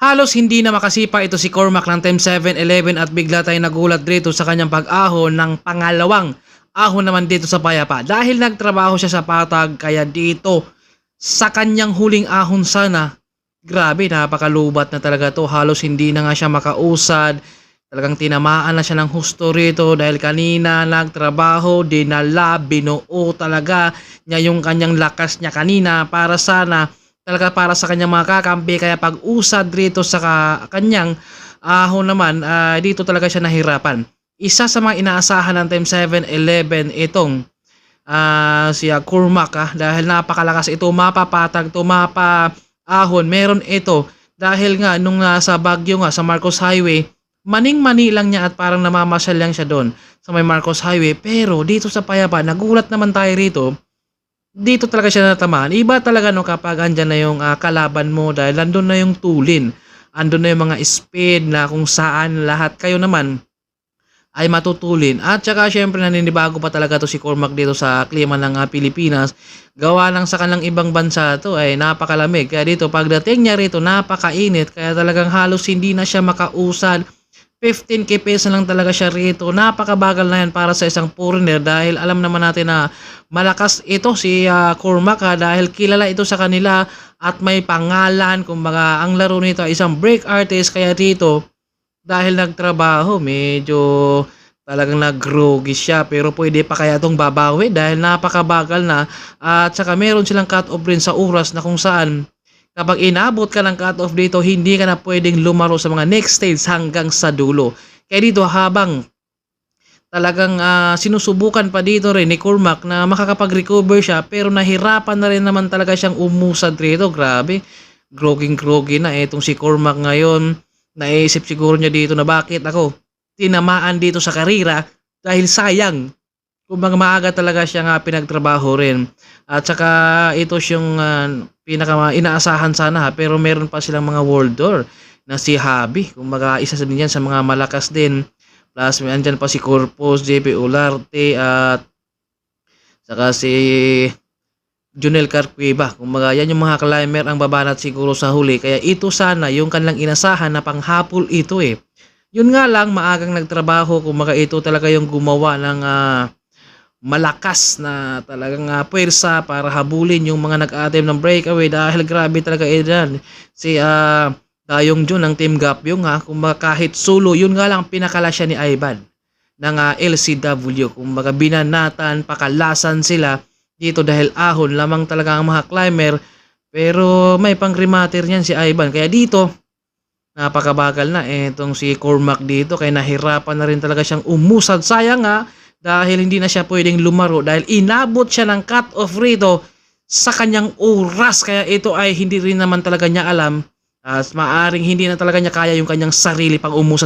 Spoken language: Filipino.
Halos hindi na makasipa ito si Cormac ng Team 7-11 at bigla tayong nagulat dito sa kanyang pag-ahon ng pangalawang ahon naman dito sa payapa. Dahil nagtrabaho siya sa patag, kaya dito sa kanyang huling ahon sana, grabe, napakalubat na talaga to. Halos hindi na nga siya makausad. Talagang tinamaan na siya ng husto rito dahil kanina nagtrabaho, dinala, binuo talaga niya yung kanyang lakas niya kanina para sana talaga para sa kanyang mga kakampi. Kaya pag usad rito sa kanyang ahon naman, dito talaga siya nahirapan. Isa sa mga inaasahan ng Team 7-11 itong si Cormac, dahil napakalakas ito, mapapatag to, mapa-ahon. Meron ito dahil nga nung nasa Baguio nga sa Marcos Highway, maning-mani lang niya at parang namamasyal lang siya doon sa may Marcos Highway. Pero dito sa Payapa, nagulat naman tayo rito. Dito talaga siya natamaan. Iba talaga no kapag andyan na yung kalaban mo dahil andun na yung tulin. Andun na yung mga speed na kung saan lahat kayo naman ay matutulin. At saka syempre naninibago pa talaga to si Cormac dito sa klima ng Pilipinas. Gawa lang sa kanilang ibang bansa to ay napakalamig. Kaya dito pagdating niya rito napakainit. Kaya talagang halos hindi na siya makausad. 15k peso lang talaga siya rito. Napakabagal na yan para sa isang foreigner dahil alam naman natin na malakas ito si Cormac dahil kilala ito sa kanila at may pangalan. Kumbaga ang laro nito ay isang break artist, kaya dito dahil nagtrabaho medyo talagang nag-groggy siya, pero pwede pa kaya itong babawi dahil napakabagal na. At saka meron silang cut off rin sa oras na kung saan kapag inabot ka ng cut-off dito, hindi ka na pwedeng lumaro sa mga next stage hanggang sa dulo. Kaya dito habang talagang sinusubukan pa dito rin ni Cormac na makakapag-recover siya, pero nahirapan na rin naman talaga siyang umusad rito. Grabe, groggy na itong si Cormac ngayon. Naisip siguro niya dito na bakit ako tinamaan dito sa karira dahil sayang. Kumbaga maaga talaga siya nga pinagtrabaho rin. At saka ito yung pinaka inaasahan sana pero meron pa silang mga world tour na si Javi. Kumbaga isa sa din yan sa mga malakas din. Plus may andyan pa si Corpus, JP Olarte at saka si Junel Carcueva. Kumbaga yan yung mga climber ang babanat siguro sa huli. Kaya ito sana yung kanilang inasahan na panghapol ito eh. Yun nga lang maagang nagtrabaho. Kumbaga ito talaga yung gumawa ng malakas na talagang puwersa para habulin yung mga nag-attempt ng breakaway dahil grabe talaga ilan si Dayong Jun ng Team Gapyong kung kahit solo, yun nga lang pinakala siya ni Ivan ng LCW. Kung binanatan, pakalasan sila dito dahil ahon lamang talaga ang mga climber, pero may pang-remater niyan si Ivan. Kaya dito napakabagal na itong si Cormac dito, kaya nahirapan na rin talaga siyang umusad. Sayang dahil hindi na siya pwedeng lumaro dahil inabot siya ng cut-off rito sa kanyang oras. Kaya ito ay hindi rin naman talaga niya alam at maaring hindi na talaga niya kaya yung kanyang sarili pang umusad.